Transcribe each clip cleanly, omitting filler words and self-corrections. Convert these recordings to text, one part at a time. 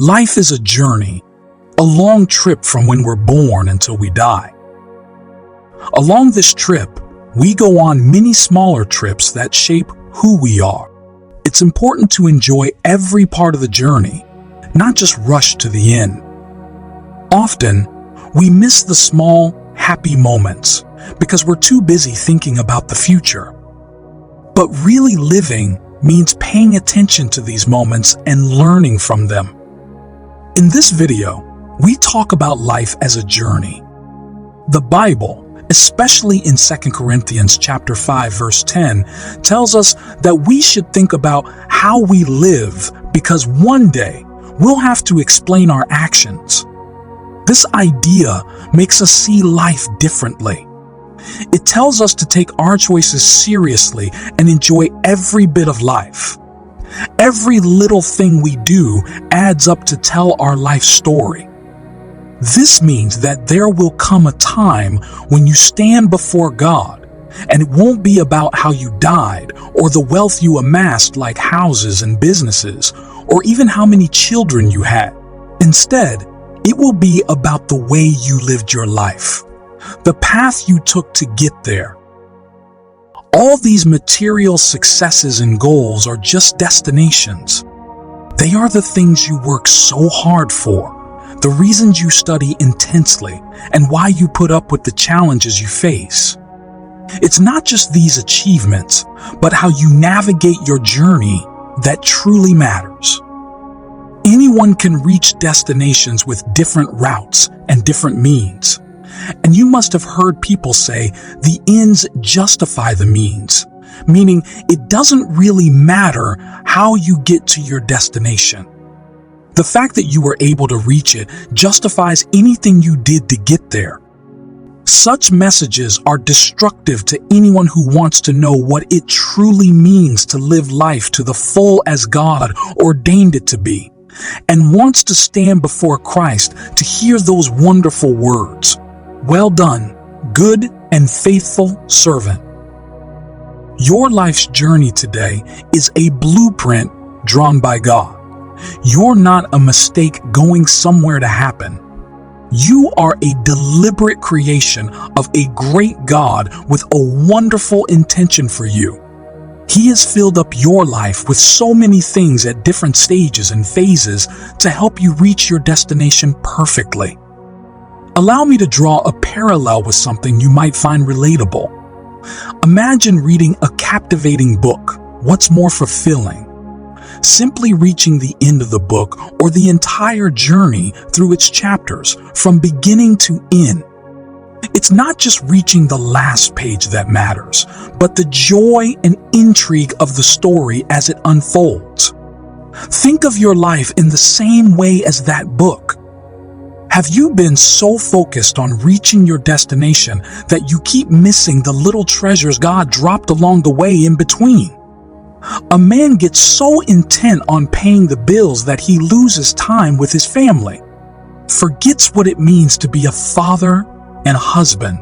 Life is a journey, a long trip from when we're born until we die. Along this trip, we go on many smaller trips that shape who we are. It's important to enjoy every part of the journey, not just rush to the end. Often, we miss the small, happy moments because we're too busy thinking about the future. But really living means paying attention to these moments and learning from them. In this video, we talk about life as a journey. The Bible, especially in 2 Corinthians chapter 5 verse 10, tells us that we should think about how we live because one day we'll have to explain our actions. This idea makes us see life differently. It tells us to take our choices seriously and enjoy every bit of life. Every little thing we do adds up to tell our life story. This means that there will come a time when you stand before God, and it won't be about how you died or the wealth you amassed like houses and businesses, or even how many children you had. Instead, it will be about the way you lived your life, the path you took to get there. All these material successes and goals are just destinations. They are the things you work so hard for, the reasons you study intensely, and why you put up with the challenges you face. It's not just these achievements, but how you navigate your journey that truly matters. Anyone can reach destinations with different routes and different means. And you must have heard people say the ends justify the means, meaning it doesn't really matter how you get to your destination. The fact that you were able to reach it justifies anything you did to get there. Such messages are destructive to anyone who wants to know what it truly means to live life to the full as God ordained it to be, and wants to stand before Christ to hear those wonderful words. Well done, good and faithful servant. Your life's journey today is a blueprint drawn by God. You're not a mistake going somewhere to happen. You are a deliberate creation of a great God with a wonderful intention for you. He has filled up your life with so many things at different stages and phases to help you reach your destination perfectly. Allow me to draw a parallel with something you might find relatable. Imagine reading a captivating book. What's more fulfilling? Simply reaching the end of the book or the entire journey through its chapters from beginning to end? It's not just reaching the last page that matters, but the joy and intrigue of the story as it unfolds. Think of your life in the same way as that book. Have you been so focused on reaching your destination that you keep missing the little treasures God dropped along the way in between? A man gets so intent on paying the bills that he loses time with his family, forgets what it means to be a father and a husband,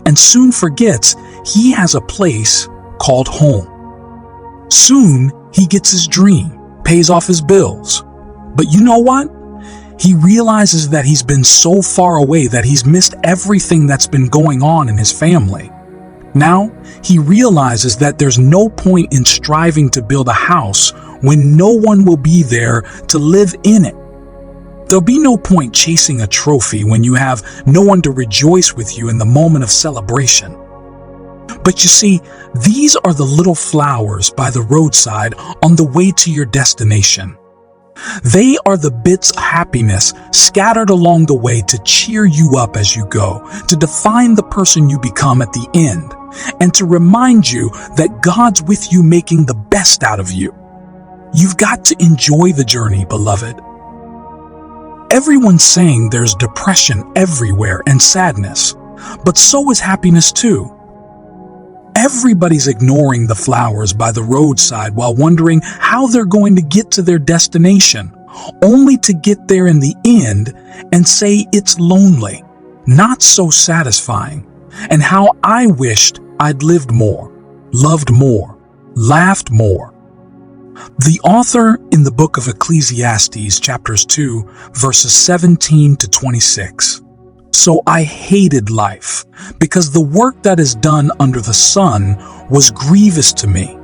and soon forgets he has a place called home. Soon he gets his dream, pays off his bills. But you know what? He realizes that he's been so far away that he's missed everything that's been going on in his family. Now, he realizes that there's no point in striving to build a house when no one will be there to live in it. There'll be no point chasing a trophy when you have no one to rejoice with you in the moment of celebration. But you see, these are the little flowers by the roadside on the way to your destination. They are the bits of happiness scattered along the way to cheer you up as you go, to define the person you become at the end, and to remind you that God's with you making the best out of you. You've got to enjoy the journey, beloved. Everyone's saying there's depression everywhere and sadness, but so is happiness too. Everybody's ignoring the flowers by the roadside while wondering how they're going to get to their destination, only to get there in the end and say it's lonely, not so satisfying, and how I wished I'd lived more, loved more, laughed more. The author in the book of Ecclesiastes, chapters 2, verses 17 to 26. So I hated life, because the work that is done under the sun was grievous to me.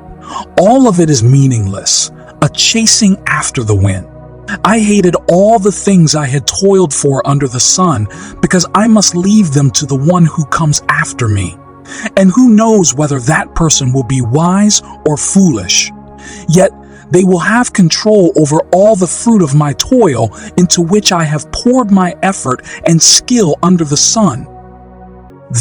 All of it is meaningless, a chasing after the wind. I hated all the things I had toiled for under the sun, because I must leave them to the one who comes after me. And who knows whether that person will be wise or foolish. Yet they will have control over all the fruit of my toil, into which I have poured my effort and skill under the sun.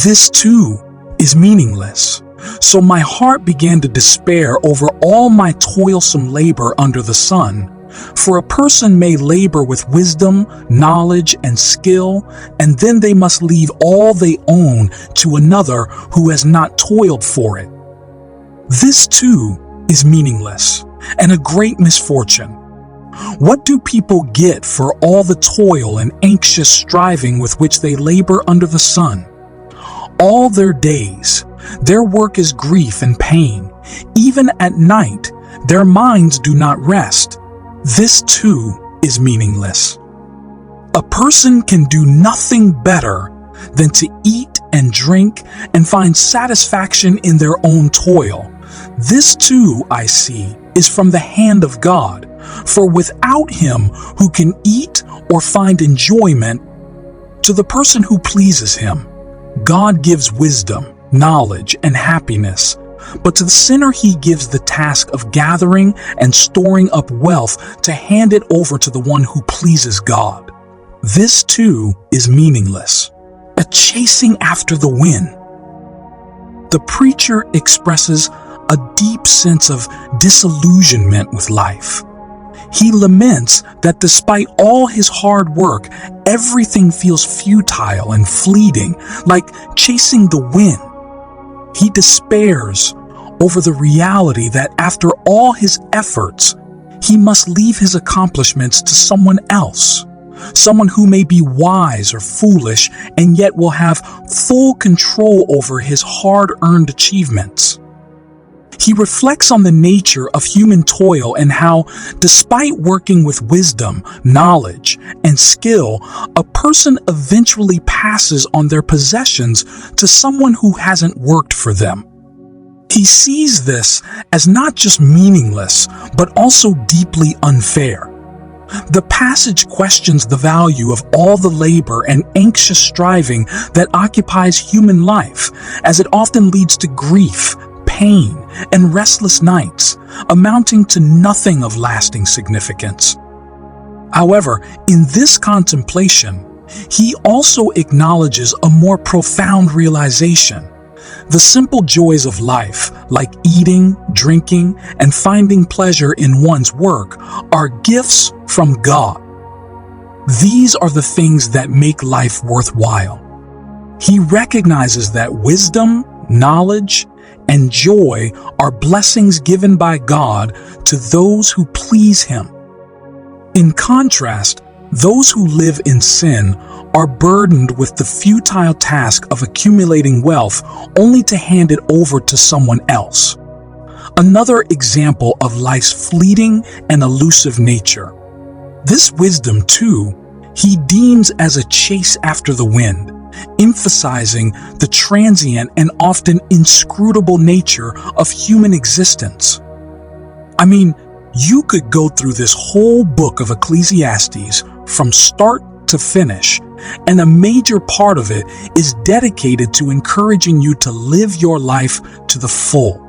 This too is meaningless. So my heart began to despair over all my toilsome labor under the sun. For a person may labor with wisdom, knowledge, and skill, and then they must leave all they own to another who has not toiled for it. This too is meaningless and a great misfortune. What do people get for all the toil and anxious striving with which they labor under the sun? All their days, their work is grief and pain. Even at night, their minds do not rest. This too is meaningless. A person can do nothing better than to eat and drink and find satisfaction in their own toil. This too, I see, is from the hand of God. For without him who can eat or find enjoyment, to the person who pleases him, God gives wisdom, knowledge, and happiness. But to the sinner he gives the task of gathering and storing up wealth to hand it over to the one who pleases God. This too is meaningless, a chasing after the wind. The preacher expresses a deep sense of disillusionment with life. He laments that despite all his hard work, everything feels futile and fleeting, like chasing the wind. He despairs over the reality that after all his efforts, he must leave his accomplishments to someone else, someone who may be wise or foolish and yet will have full control over his hard-earned achievements. He reflects on the nature of human toil and how, despite working with wisdom, knowledge, and skill, a person eventually passes on their possessions to someone who hasn't worked for them. He sees this as not just meaningless, but also deeply unfair. The passage questions the value of all the labor and anxious striving that occupies human life, as it often leads to grief, pain, and restless nights, amounting to nothing of lasting significance. However, in this contemplation, he also acknowledges a more profound realization. The simple joys of life, like eating, drinking, and finding pleasure in one's work, are gifts from God. These are the things that make life worthwhile. He recognizes that wisdom, knowledge, and joy are blessings given by God to those who please Him. In contrast, those who live in sin are burdened with the futile task of accumulating wealth only to hand it over to someone else. Another example of life's fleeting and elusive nature. This wisdom, too, he deems as a chase after the wind, emphasizing the transient and often inscrutable nature of human existence. I mean, you could go through this whole book of Ecclesiastes from start to finish, and a major part of it is dedicated to encouraging you to live your life to the full.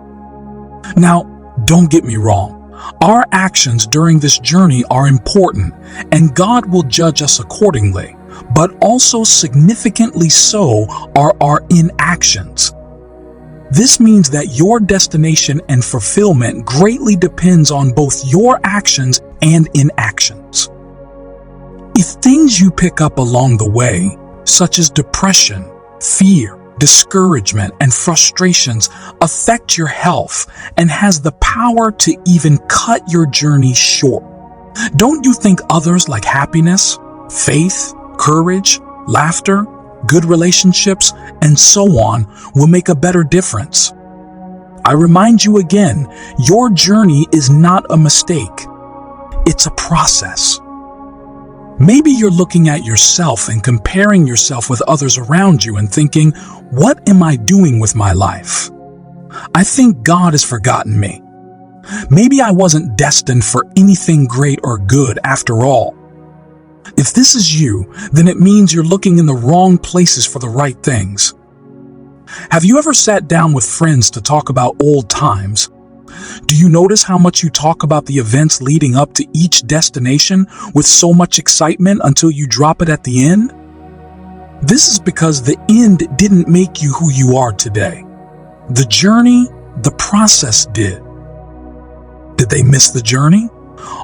Now, don't get me wrong. Our actions during this journey are important, and God will judge us accordingly. But also significantly so are our inactions. This means that your destination and fulfillment greatly depends on both your actions and inactions. If things you pick up along the way, such as depression, fear, discouragement, and frustrations, affect your health and has the power to even cut your journey short, don't you think others like happiness, faith, courage, laughter, good relationships, and so on will make a better difference? I remind you again, your journey is not a mistake. It's a process. Maybe you're looking at yourself and comparing yourself with others around you and thinking, what am I doing with my life? I think God has forgotten me. Maybe I wasn't destined for anything great or good after all. If this is you, then it means you're looking in the wrong places for the right things. Have you ever sat down with friends to talk about old times? Do you notice how much you talk about the events leading up to each destination with so much excitement until you drop it at the end? This is because the end didn't make you who you are today. The journey, the process did. Did they miss the journey?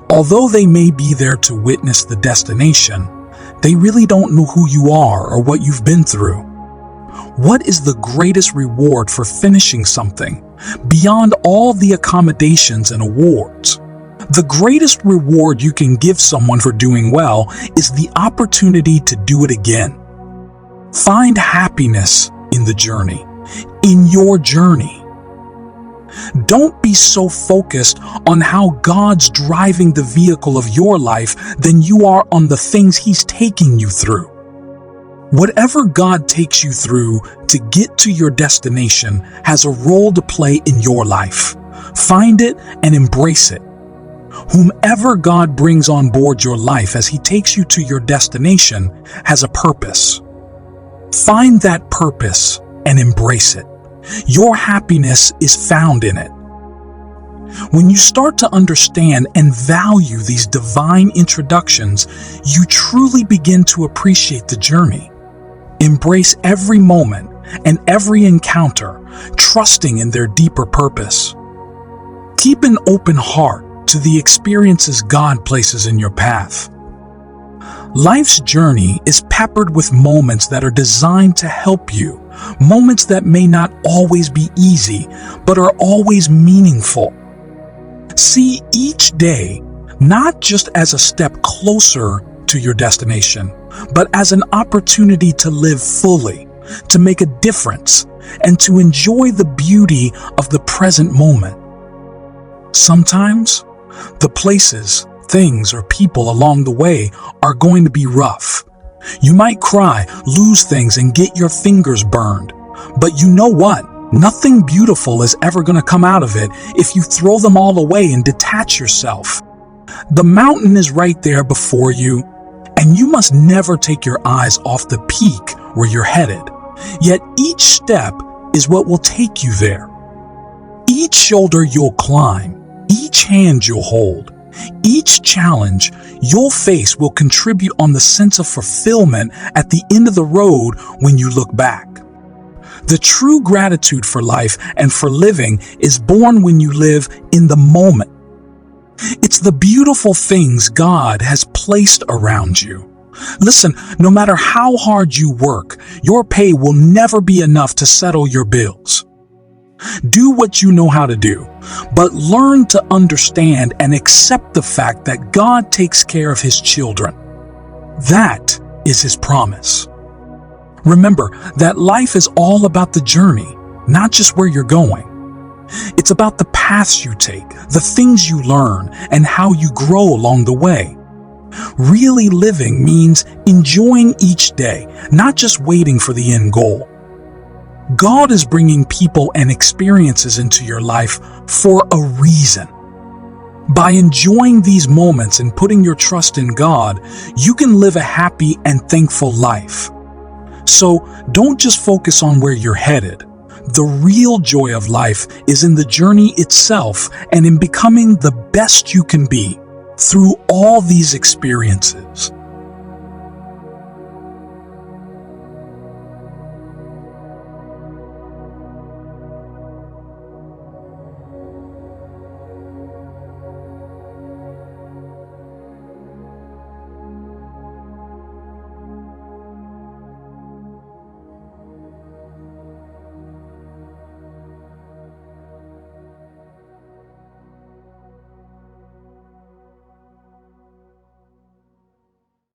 Although they may be there to witness the destination, they really don't know who you are or what you've been through. What is the greatest reward for finishing something beyond all the accommodations and awards? The greatest reward you can give someone for doing well is the opportunity to do it again. Find happiness in the journey, in your journey. Don't be so focused on how God's driving the vehicle of your life than you are on the things He's taking you through. Whatever God takes you through to get to your destination has a role to play in your life. Find it and embrace it. Whomever God brings on board your life as He takes you to your destination has a purpose. Find that purpose and embrace it. Your happiness is found in it. When you start to understand and value these divine introductions, you truly begin to appreciate the journey. Embrace every moment and every encounter, trusting in their deeper purpose. Keep an open heart to the experiences God places in your path. Life's journey is peppered with moments that are designed to help you, moments that may not always be easy, but are always meaningful. See each day not just as a step closer to your destination, but as an opportunity to live fully, to make a difference, and to enjoy the beauty of the present moment. Sometimes, the places, things, or people along the way are going to be rough. You might cry, lose things, and get your fingers burned. But you know what? Nothing beautiful is ever going to come out of it if you throw them all away and detach yourself. The mountain is right there before you, and you must never take your eyes off the peak where you're headed. Yet each step is what will take you there. Each shoulder you'll climb, each hand you'll hold, each challenge you'll face will contribute on the sense of fulfillment at the end of the road when you look back. The true gratitude for life and for living is born when you live in the moment. It's the beautiful things God has placed around you. Listen, no matter how hard you work, your pay will never be enough to settle your bills. Do what you know how to do, but learn to understand and accept the fact that God takes care of His children. That is His promise. Remember that life is all about the journey, not just where you're going. It's about the paths you take, the things you learn, and how you grow along the way. Really living means enjoying each day, not just waiting for the end goal. God is bringing people and experiences into your life for a reason. By enjoying these moments and putting your trust in God, you can live a happy and thankful life. So don't just focus on where you're headed. The real joy of life is in the journey itself and in becoming the best you can be through all these experiences.